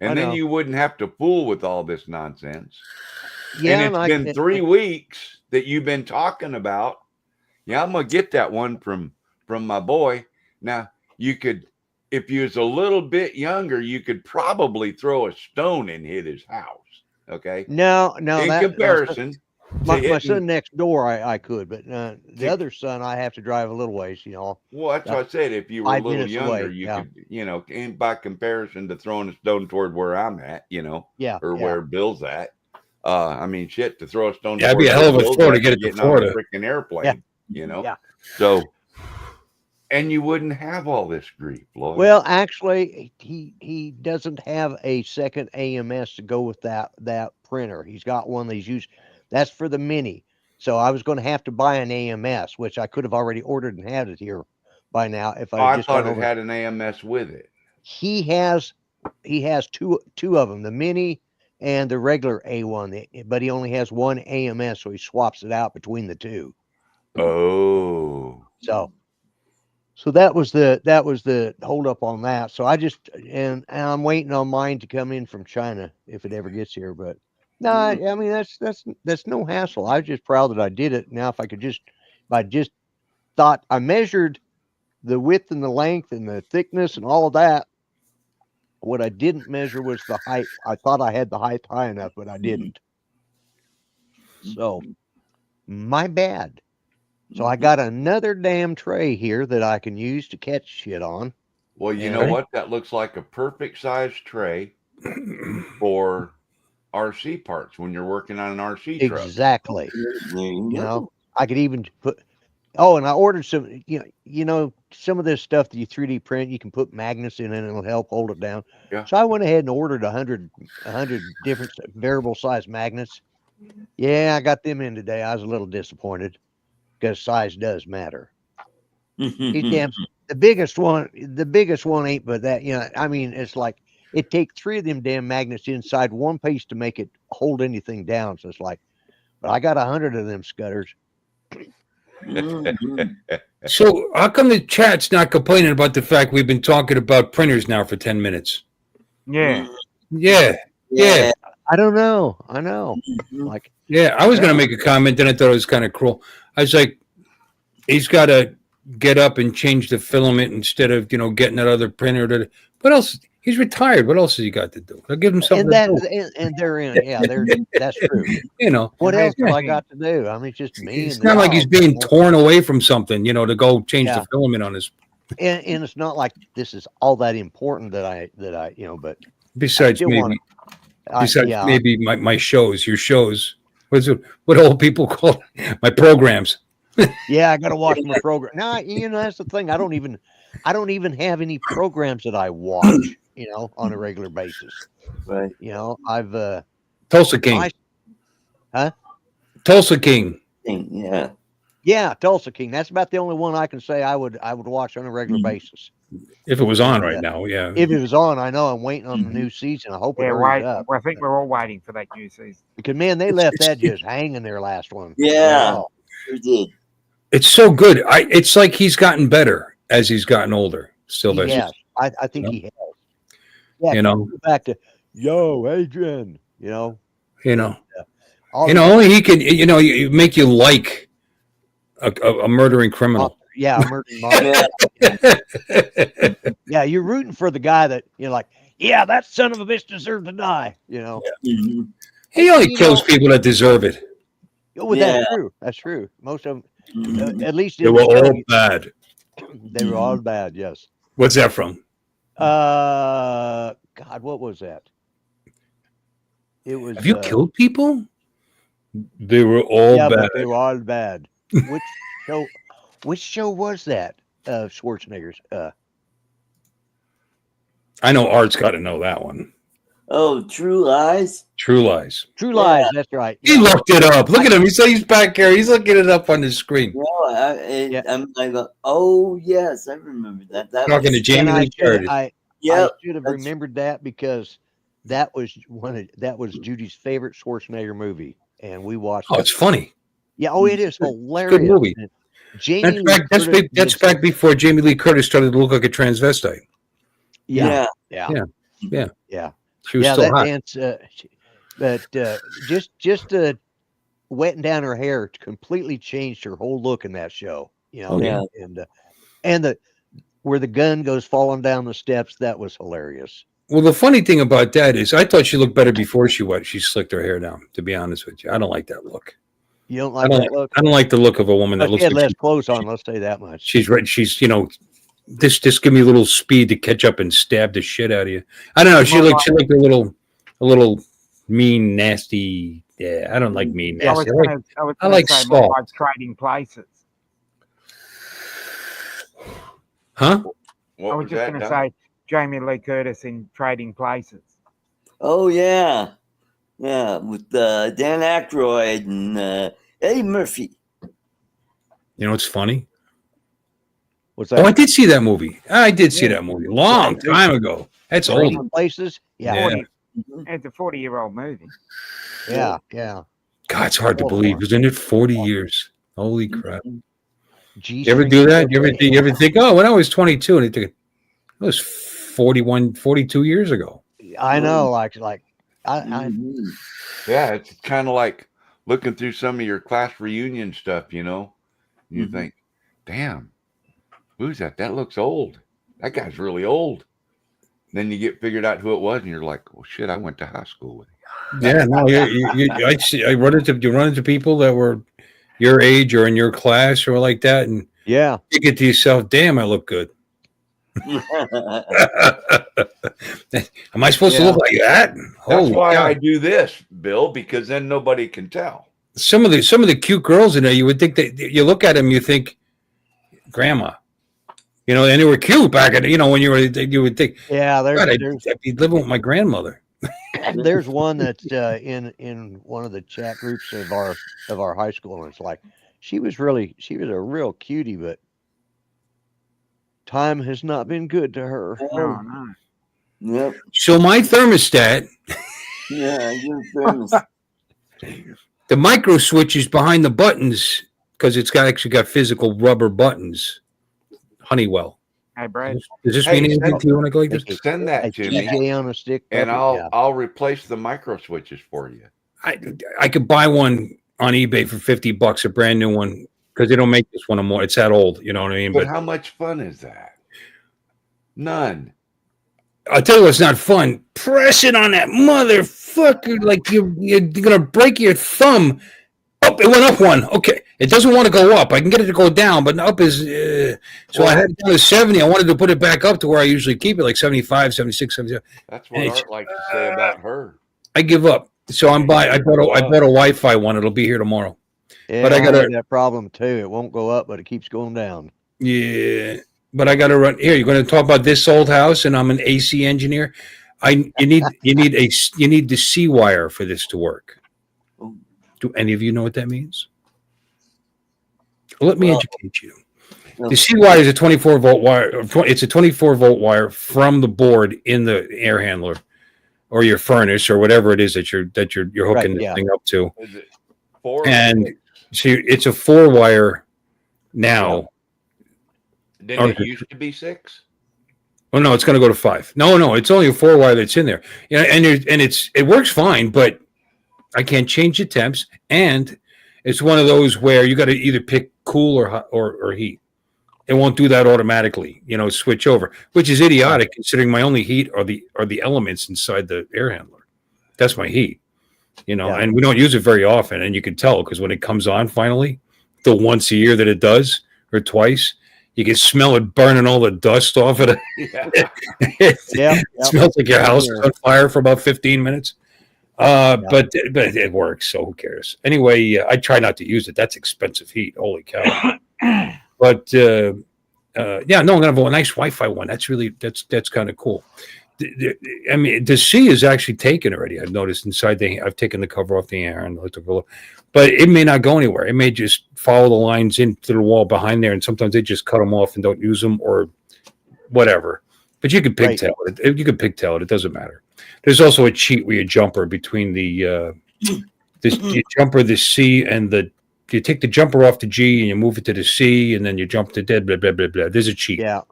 and then you wouldn't have to fool with all this nonsense. Yeah, and it's been 3 weeks that you've been talking about. Yeah, I'm gonna get that one from my boy. Now, you could, if you was a little bit younger, you could probably throw a stone and hit his house. Okay. No. In comparison, my son next door, I could, but the other son, I have to drive a little ways. Well, that's what I said. If you were a little younger, you could, and by comparison to throwing a stone toward where I'm at, or where Bill's at. I mean, shit, to throw a stone. Yeah, it'd be a hell of a floor to get it to Florida. Freaking airplane, So, and you wouldn't have all this grief, Lloyd. Well, actually, he doesn't have a second AMS to go with that printer. He's got one that he's used. That's for the mini. So I was going to have to buy an AMS, which I could have already ordered and had it here by now. If I thought it had an AMS with it. He has two of them, the mini and the regular A1, but he only has one AMS, so he swaps it out between the two. Oh. So that was the hold up on that. So I just and I'm waiting on mine to come in from China if it ever gets here. But no, I mean that's no hassle. I was just proud that I did it. Now if I just thought I measured the width and the length and the thickness and all of that. What I didn't measure was the height. I thought I had the height high enough, but I didn't. So my bad. So I got another damn tray here that I can use to catch shit on. Well, you Yeah. know what? That looks like a perfect size tray for RC parts when you're working on an RC truck. Exactly. There you You go. know, I could even put. Oh, and I ordered some. You know, some of this stuff that you 3D print, you can put magnets in it, and it'll help hold it down. Yeah. So I went ahead and ordered 100 different variable size magnets. Yeah, I got them in today. I was a little disappointed because size does matter. These damn, the biggest one ain't but that. You know, I mean, it's like it take 3 of them damn magnets inside one piece to make it hold anything down. So it's like, but I got 100 of them scutters. Mhm. So how come the chat's not complaining about the fact we've been talking about printers now for 10 minutes? Yeah. Yeah. Yeah. I don't know. I know. Mhm. Like, Yeah. I was going Yeah. to make a comment, then I thought it was kind of cruel. I was like, he's got to get up and change the filament instead of, getting that other printer. What else? He's retired. What else has he got to do? I'll give him something and to do. and they're in. Yeah, that's true. And What else have I amazing. got to do? I mean, it's just me. it's and the not like he's dog, being you know? torn away from something, to go change Yeah. the filament on his. And it's not like this is all that important that I but Besides, still maybe, wanna- yeah, maybe my shows, your shows. What old people call my programs. yeah, I got to watch my program. No, that's the thing. I don't even have any programs that I watch, on a regular basis. Right. I've Tulsa King. Tulsa King. Yeah. yeah, Tulsa King. That's about the only one I can say I would watch on a regular basis. If it was on And, right now, yeah. If it was on, I know I'm waiting on the new season. I hope it Yeah, hurries up. I think we're all waiting for that new season. Because man, they left that just hanging there last one. Yeah. Oh, Sure did. It's so good. It's like he's gotten better as he's gotten older. Sylvester. he has. I think he has. Yeah, You know? go back to yo, Adrian. All Only he can. You make you like a murdering criminal. yeah, a murdering monster. Yeah. Yeah, you're rooting for the guy that you're like, yeah, that son of a bitch deserved to die. Mhm. He only kills people that deserve it. Oh, Yeah. that's true. That's true. Most of them, Mhm. at least They in were the all show, bad. they were all bad. Yes. What's that from? God, what was that? It was. Have you killed people? They were all Yeah, bad. but they were all bad. Which show was that? Schwarzenegger's. I know Art's got to know that one. Oh, True Lies. True Lies. True Lies. That's right. He looked it up. Look at him. He's back here. He's looking it up on the screen. No, Yeah. I'm like, oh yes, I remember that. That Talking to was, Jamie And Lee Curtis. I yeah, should have that's- remembered that because that was Judy's favorite Schwarzenegger movie, and we watched. Oh, it. it's funny. Yeah. Oh, it is hilarious. good movie. And Jamie Lee That's Curtis back did- before Jamie Lee Curtis started to look like a transvestite. Yeah. Yeah. Yeah. She was Yeah. still That hot. dance. But just wetting down her hair completely changed her whole look in that show. Yeah. And where the gun goes falling down the steps, that was hilarious. Well, the funny thing about that is I thought she looked better before she slicked her hair down, to be honest with you. I don't like that look. You don't I like don't, that look? I don't like the look of a woman that She looks had like less clothes on. Let's say that much. she's right. She's, just give me a little speed to catch up and stab the shit out of you. I don't know. She looked a little mean, nasty. Yeah, I don't like mean, Yeah, I was nasty. going to I like say more soft. like Trading Places. Huh? What I was just that, going to Don? say Jamie Lee Curtis in Trading Places. oh yeah, with Dan Aykroyd and Eddie Murphy. You know what's funny? What's that? Oh, I did see that movie. I did see Yeah. that movie long time ago. That's old. Trading Places. Yeah. Yeah. 40, it's a 40-year-old movie. Yeah. Yeah. God, it's hard to believe. Isn't it 40 years? Holy crap. G You ever do that? You ever think, oh, when I was 22, and it was 41, 42 years ago. I know. Like I Mhm. Yeah, it's kind of like looking through some of your class reunion stuff, You Mhm. think, damn, who's that? That looks old. That guy's really old. Then you get figured out who it was, and you're like, well, shit, I went to high school with him. Yeah, no, I run into people that were, your age or in your class or like that, and Yeah. you get to yourself, damn, I look good. Am I supposed to look like that? That's Holy why cow. I do this, Bill, because then nobody can tell. Some of the cute girls in there, you would think that you look at them, you think, grandma, you know, and they were cute back at, you know, when you would think, Yeah, God, I'd be living with my grandmother. there's one that's in one of the chat groups of our high school, and it's like she was a real cutie, but time has not been good to her. No, no. Yep. So my thermostat, Yeah, you're famous. the micro switch is behind the buttons because it's actually got physical rubber buttons. Honeywell. Hey, Brad. Does this Hey, mean anything to you when I go like this? Send that A to me, TJ on a stick, and puppet, I'll replace the micro switches for you. I could buy one on eBay for $50, a brand new one, because they don't make this one anymore. It's that old, you know what I mean? But how much fun is that? None. I'll tell you what's not fun. Press it on that motherfucker like you're gonna break your thumb. Oh, it went up one. Okay. It doesn't want to go up. I can get it to go down, but up is so I had it down to 70. I wanted to put it back up to where I usually keep it, like 75, 76, 77. That's what Art likes to say about her. I give up. So I bought a Wi-Fi one. It'll be here tomorrow. yeah. But I got gotta- that problem too. It won't go up, but it keeps going down. Yeah. But I gotta run here. You're gonna talk about this old house, and I'm an AC engineer. You need the C wire for this to work. Do any of you know what that means? Well, let me educate you. The C wire is a 24-volt wire. It's a 24-volt wire from the board in the air handler or your furnace or whatever it is that you're hooking Right, this yeah. thing up to. Is it 4? And see, it's a 4-wire now. Didn't it used to be 6? Oh no, it's going to go to 5. No, it's only a 4-wire that's in there. You know, and it works fine, but I can't change the temps, and it's one of those where you got to either pick cool or hot or heat. It won't do that automatically, you know, switch over, which is idiotic considering my only heat are the elements inside the air handler. That's my heat, you know, and we don't use it very often, and you can tell because when it comes on finally, the once a year that it does or twice, you can smell it burning all the dust off of it. It smells like your house is on fire for about 15 minutes. But it works, so who cares? Anyway, I try not to use it. That's expensive heat. Holy cow. But I'm gonna have a nice Wi-Fi one. That's kind of cool. I mean, the C is actually taken already. I've noticed inside I've taken the cover off the air and looked at it, but it may not go anywhere. It may just follow the lines into the wall behind there, and sometimes they just cut them off and don't use them or whatever. But you can pigtail it. You can pigtail it. It doesn't matter. There's also a cheat where you jumper between the jumper, the C, and you take the jumper off the G and you move it to the C, and then you jump to dead, blah, blah, blah, blah. There's a cheat. But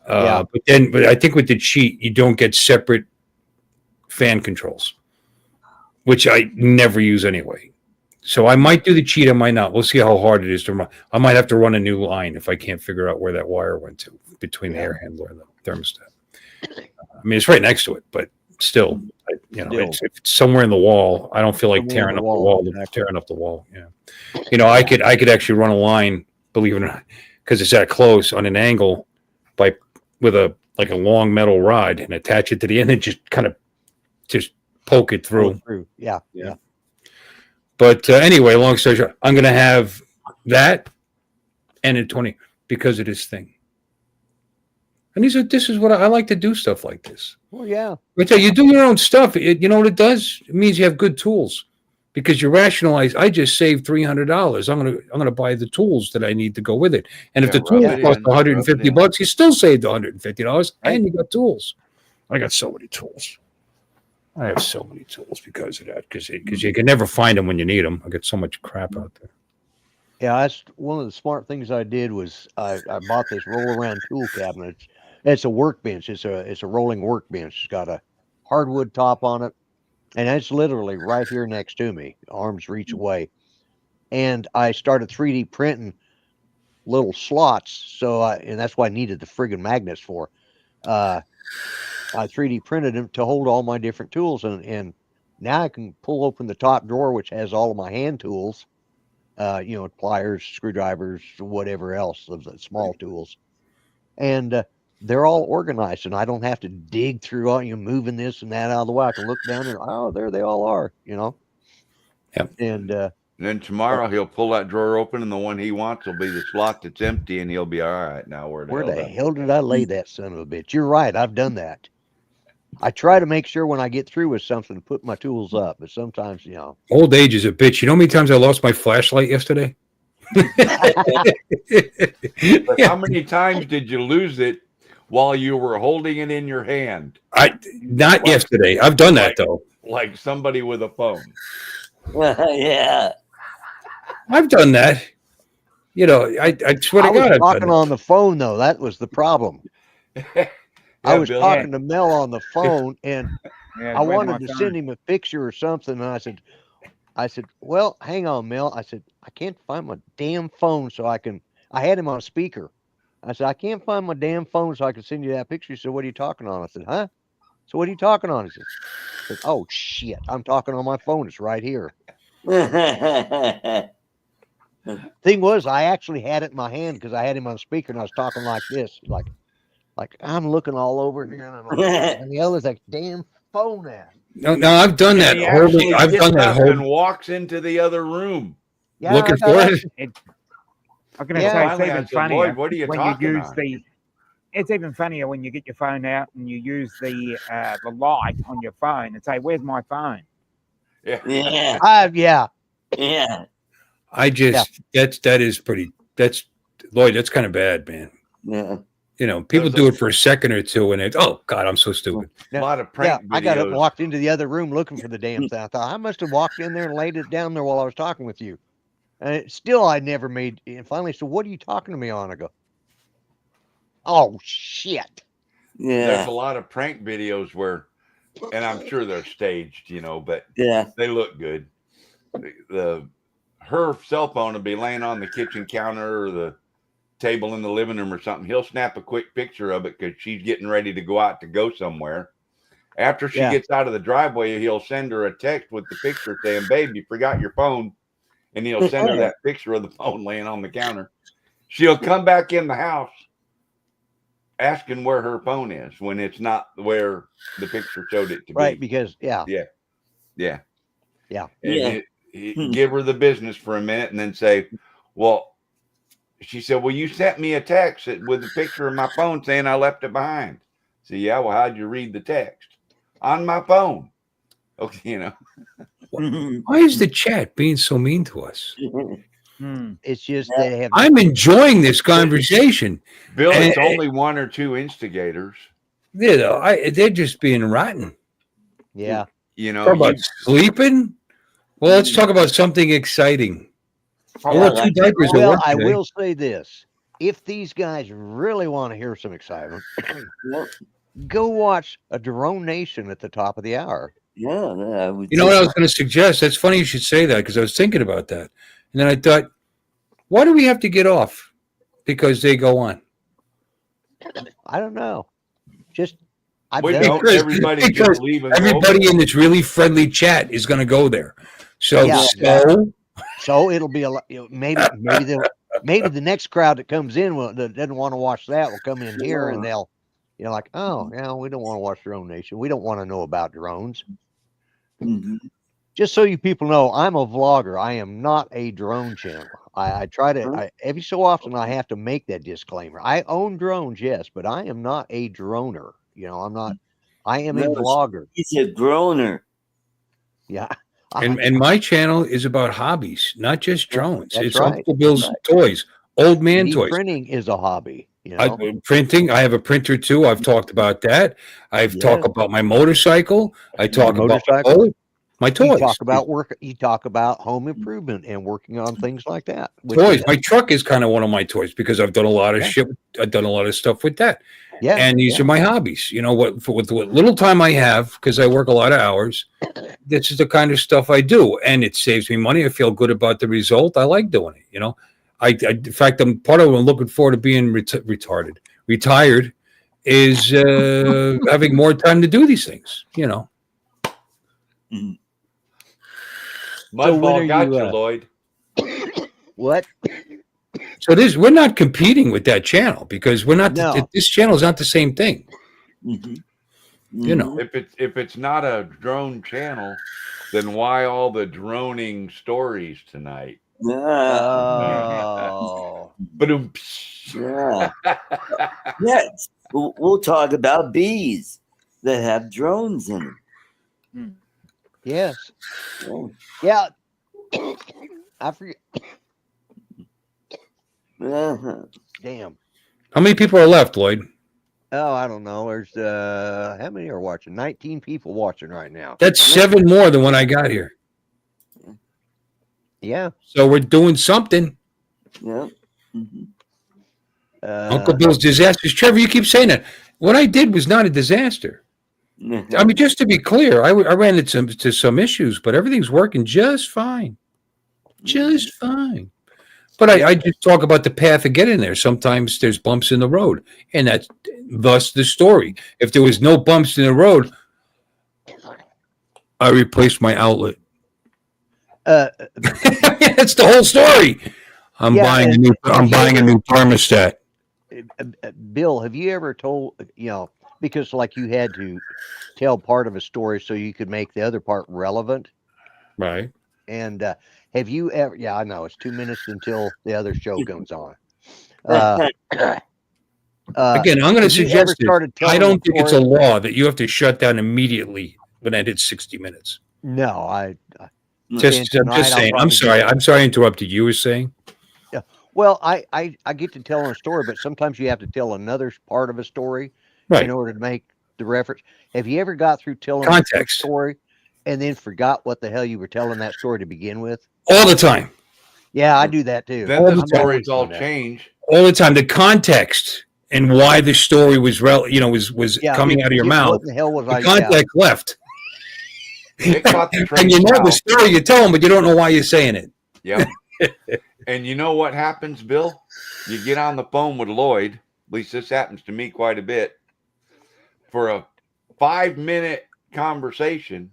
I think with the cheat, you don't get separate fan controls, which I never use anyway. So I might do the cheat, I might not. We'll see how hard it is to run. I might have to run a new line if I can't figure out where that wire went to between the air handler and the thermostat. I mean, it's right next to it, but still, if it's somewhere in the wall, I don't feel like tearing up the wall. Tearing up the wall, yeah. You know, I could actually run a line, believe it or not, because it's that close on an angle, with a long metal rod and attach it to the end and just kind of poke it through. Yeah. But anyway, long story short, I'm going to have that and a 20 because of this thing. And this is what I like to do, stuff like this. Well, yeah. But you do your own stuff. You know what it does? It means you have good tools because you rationalize. I just saved $300. I'm gonna buy the tools that I need to go with it. And if the tools cost $150, you still saved $150, and you got tools. I got so many tools. I have so many tools because of that. Because you can never find them when you need them. I got so much crap out there. Yeah, that's one of the smart things I did was I bought this roll-around tool cabinet. It's a workbench. It's a rolling workbench. It's got a hardwood top on it, and it's literally right here next to me, arm's reach away. And I started 3D printing little slots. And that's why I needed the friggin' magnets for. I 3D printed them to hold all my different tools, and now I can pull open the top drawer, which has all of my hand tools, pliers, screwdrivers, whatever else of the small tools, and they're all organized, and I don't have to dig through all moving this and that out of the way. I can look down and there they all are. Yep. And then tomorrow he'll pull that drawer open, and the one he wants will be the slot that's empty, and he'll be all right. Now where the hell did I lay that son of a bitch? You're right. I've done that. I try to make sure when I get through with something to put my tools up, but sometimes, Old age is a bitch. You know how many times I lost my flashlight yesterday? But how many times did you lose it while you were holding it in your hand? Not yesterday. I've done that though. Like somebody with a phone. Yeah. I've done that. I swear to God, was talking on the phone though. That was the problem. I was Bill, talking to Mel on the phone, and Yeah, I where's wanted my to phone? send him a picture or something, and I said, well, hang on, Mel. I said, I can't find my damn phone, so I had him on speaker. I said, I can't find my damn phone, so I can send you that picture. He said, what are you talking on? I said, huh? So what are you talking on? He said, oh shit, I'm talking on my phone. It's right here. Thing was, I actually had it in my hand because I had him on speaker, and I was talking like this, like I'm looking all over here, and I'm like, and the other's like, damn phone at. No, I've done that. He actually I've gets done that up whole and walks into the other room. Yeah, looking I got for up- it. I'm going to Yeah. say it's Finally, I even said, funnier Lloyd, what are you when talking you use on? It's even funnier when you get your phone out and you use the light on your phone and say, "Where's my phone?" Yeah. Yeah. Yeah. Yeah. I just that's Lloyd. That's kind of bad, man. Yeah. People do it for a second or two, and oh God, I'm so stupid. A lot of prank I got up and videos. walked into the other room looking for the damn thing. I thought I must have walked in there and laid it down there while I was talking with you. And I never made. And finally, so what are you talking to me on? I go, oh shit. Yeah. There's a lot of prank videos where, and I'm sure they're staged, but Yeah. they look good. Her cell phone will be laying on the kitchen counter or the table in the living room or something. He'll snap a quick picture of it because she's getting ready to go out to go somewhere. After she gets out of the driveway, he'll send her a text with the picture saying, babe, you forgot your phone. And he'll send her that picture of the phone laying on the counter. She'll come back in the house asking where her phone is when it's not where the picture showed it to be. Right, because Yeah. Yeah. And give her the business for a minute and then say, well, she said, well, you sent me a text with a picture of my phone saying I left it behind. So, yeah, well, how'd you read the text? On my phone. Okay, Why is the chat being so mean to us? It's just they have. I'm enjoying this conversation. Bill, it's And- only one or two instigators. They're just being rotten. Yeah. Talk about sleeping. Well, let's talk about something exciting. I left 2 diapers at Well, work I today. will say this: if these guys really want to hear some excitement, go watch a Drone Nation at the top of the hour. Yeah. I would You know what I was going to suggest? That's funny you should say that because I was thinking about that. And then I thought, why do we have to get off? Because they go on. I don't know. Just I've We done don't. it. Everybody Because just leave and everybody go. in this really friendly chat is going to go there. So, Yeah. So it'll be a lot. Maybe the next crowd that comes in that doesn't want to watch that will come in here and they'll, like, oh, yeah, we don't want to watch Drone Nation. We don't want to know about drones. Just so you people know, I'm a vlogger. I am not a drone channel. I try to, every so often I have to make that disclaimer. I own drones, yes, but I am not a droner. I'm not, I am a vlogger. He's a groaner. Yeah. And my channel is about hobbies, not just drones. That's It's right. Uncle Bill's toys, old man 3D toys. printing is a hobby. Printing. I have a printer too. I've talked about that. I've talked about my motorcycle. I talk about my toys. You talk about home improvement and working on things like that. Toys. My truck is kind of one of my toys because I've done a lot of shit. I've done a lot of stuff with that. Yeah. And these are my hobbies. With what little time I have, because I work a lot of hours, this is the kind of stuff I do. And it saves me money. I feel good about the result. I like doing it. In fact, I'm part of what I'm looking forward to being retired is having more time to do these things, Mudball got you, Lloyd. What? So we're not competing with that channel because we're not. No. This channel is not the same thing. Mm-hmm. You know. If it's not a drone channel, then why all the droning stories tonight? Oh. Ba-dum. Yeah. Yes. We'll talk about bees that have drones in them. Yes. Oh. Yeah. I forget. Uh-huh. Damn. How many people are left, Lloyd? Oh, I don't know. There's how many are watching? 19 people watching right now. That's 7 more than when I got here. Yeah. So we're doing something. Yeah. Mm-hmm. Uncle Bill's disasters. Trevor, you keep saying that. What I did was not a disaster. I mean, just to be clear, I ran into some issues, but everything's working just fine. Just fine. But I just talk about the path of getting there. Sometimes there's bumps in the road, and that's thus the story. If there was no bumps in the road, I replaced my outlet. That's the whole story. I'm buying a new thermostat. Bill, have you ever told, because like you had to tell part of a story so you could make the other part relevant? Right. And have you ever, I know it's 2 minutes until the other show comes on. Again, I'm going to suggest it. I don't think it's a law that you have to shut down immediately when I did 60 minutes. No, I'm just saying. I'm sorry I interrupted. You were saying? Yeah. Well, I get to tell a story, but sometimes you have to tell another part of a story in order to make the reference. Have you ever got through telling a story and then forgot what the hell you were telling that story to begin with? All the time. Yeah, I do that too. Then the stories all change. All the time. The context and why the story was coming out of your mouth. What the hell was the context left. And you know the story you tell them, but you don't know why you're saying it. Yeah. And you know what happens, Bill? You get on the phone with Lloyd. At least this happens to me quite a bit. For a 5-minute conversation,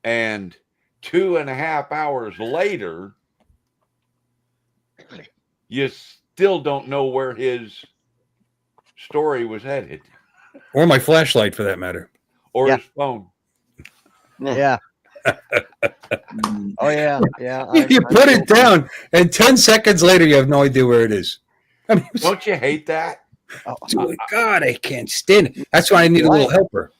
and 2.5 hours later, you still don't know where his story was headed. Or my flashlight, for that matter. Or his phone. Yeah. Oh, yeah. Yeah. You put it down, and 10 seconds later, you have no idea where it is. I mean, don't you hate that? Oh, God, I can't stand it. That's why I need a little helper.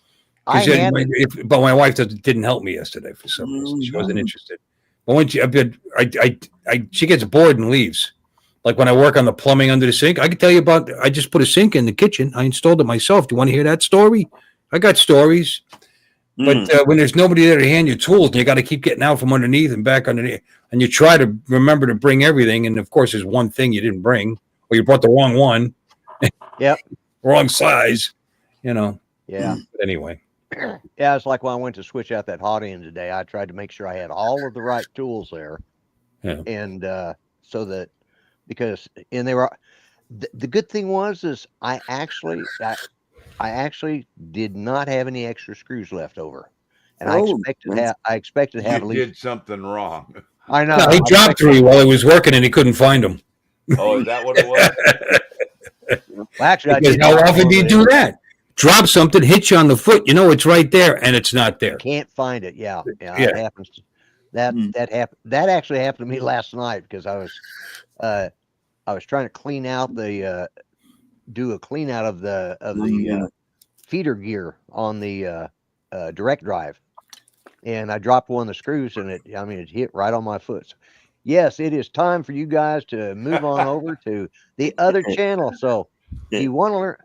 But my wife didn't help me yesterday for some reason. She wasn't interested. But when she gets bored and leaves. Like when I work on the plumbing under the sink, I can tell you about. I just put a sink in the kitchen. I installed it myself. Do you want to hear that story? I got stories. But when there's nobody there to hand you tools, and you got to keep getting out from underneath and back underneath, and you try to remember to bring everything, and of course, there's one thing you didn't bring, or you brought the wrong one. Yep. Wrong size. Yeah. But anyway. Yeah, it's like when I went to switch out that hot end today. I tried to make sure I had all of the right tools there, and so that they were. The good thing is I actually did not have any extra screws left over, and I expected to have at least. Did something wrong. I know. No, he dropped 3 while he was working, and he couldn't find them. Oh, is that what it was? Well, actually, how often do you do that? Drop something, hit you on the foot. You know it's right there, and it's not there. Can't find it. Yeah. It happens. That happened. That actually happened to me last night because I was trying to clean out do a clean out of the feeder gear on the direct drive, and I dropped one of the screws, and it hit right on my foot. So, yes, it is time for you guys to move on over to the other channel. So, if you want to learn.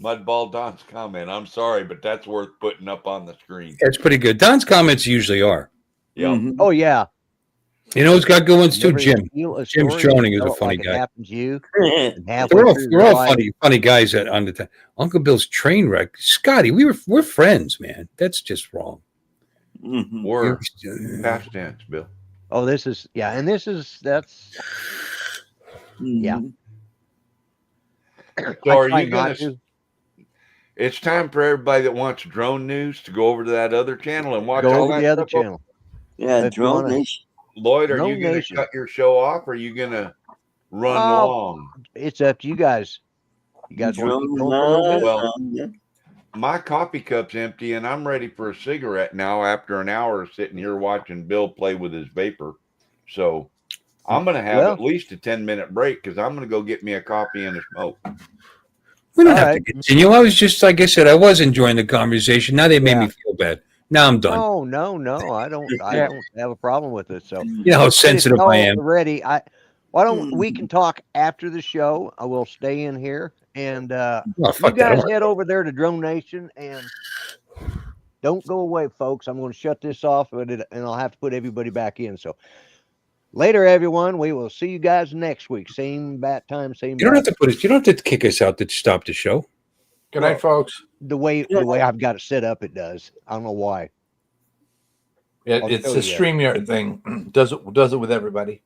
Mudball Don's comment. I'm sorry, but that's worth putting up on the screen. It's pretty good. Don's comments usually are. Yeah. Mm-hmm. Oh yeah. You know who's got good ones too? Jim. Jim's Droning is a funny guy. Happens to you. We're all funny guys on the time. Uncle Bill's train wreck. Scotty, we're friends, man. That's just wrong. Mm-hmm. We're past tense, Bill. Oh, that's yeah. So are you gonna? It's time for everybody that wants drone news to go over to that other channel and watch all that the other channel. Yeah, Drone Nation. Lloyd, are you Drone going to Nation. cut your show off, or are you going to run Oh, long? It's up to you guys. You guys want to keep going for a little bit? Well, my coffee cup's empty, and I'm ready for a cigarette now after an hour of sitting here watching Bill play with his vapor. So I'm going to have Well- at least a 10-minute break because I'm going to go get me a coffee and a smoke. We don't All have right. to continue. I was just, like I said, I was enjoying the conversation. Now they made Yeah. me feel bad. Now I'm done. No. I don't have a problem with it. So You know how but if sensitive I y'all am. ready, why don't we can talk after the show? I will stay in here and Oh, you fuck that. guys head over there to Drone Nation and don't go away, folks. I'm going to shut this off and I'll have to put everybody back in. So later, everyone. We will see you guys next week. Same bat time, same. You don't have bat to put it. You don't have to kick us out to stop the show. Good night, folks. the way I've got it set up. It does. I don't know why. I'll It's show a you. StreamYard thing. Does it with everybody.